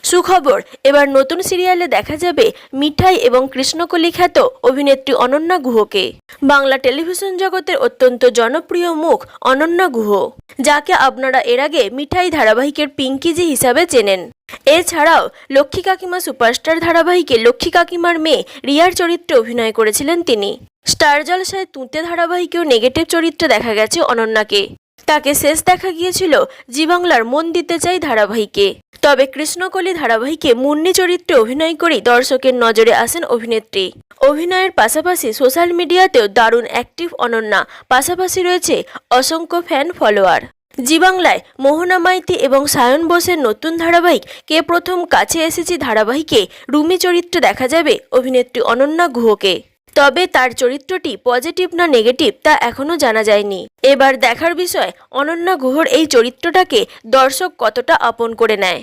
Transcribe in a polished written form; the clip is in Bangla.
সুখবর, এবার নতুন সিরিয়ালে দেখা যাবে মিঠাই এবং কৃষ্ণকলি খ্যাত অভিনেত্রী অনন্যা গুহকে। বাংলা টেলিভিশন জগতের অত্যন্ত জনপ্রিয় মুখ অনন্যা গুহ, যাকে আপনারা এর আগে মিঠাই ধারাবাহিকের পিঙ্কিজি হিসাবে চেনেন। এছাড়াও লক্ষ্মী কাকিমা সুপারস্টার ধারাবাহিকে লক্ষ্মী কাকিমার মেয়ে রিয়ার চরিত্রে অভিনয় করেছিলেন তিনি। স্টার জলসায় তুঁতে ধারাবাহিকেও নেগেটিভ চরিত্রে দেখা গেছে অনন্যাকে। তাকে শেষ দেখা গিয়েছিল জি বাংলার মন দিতে চাই ধারাবাহিকে। তবে কৃষ্ণকলি ধারাবাহিকে মুন্নি চরিত্রে অভিনয় করেই দর্শকের নজরে আসেন অভিনেত্রী। অভিনয়ের পাশাপাশি সোশ্যাল মিডিয়াতেও দারুণ অ্যাক্টিভ অনন্যা, পাশাপাশি রয়েছে অসংখ্য ফ্যান ফলোয়ার। জি বাংলায় মোহনা মাইতি এবং সায়ন বোসের নতুন ধারাবাহিক কে প্রথম কাছে এসেছি ধারাবাহিকে রুমি চরিত্রে দেখা যাবে অভিনেত্রী অনন্যা গুহকে। তবে তার চরিত্রটি পজিটিভ না নেগেটিভ তা এখনো জানা যায়নি। এবার দেখার বিষয় অনন্যা গুহর এই চরিত্রটাকে দর্শক কতটা আপন করে নেয়।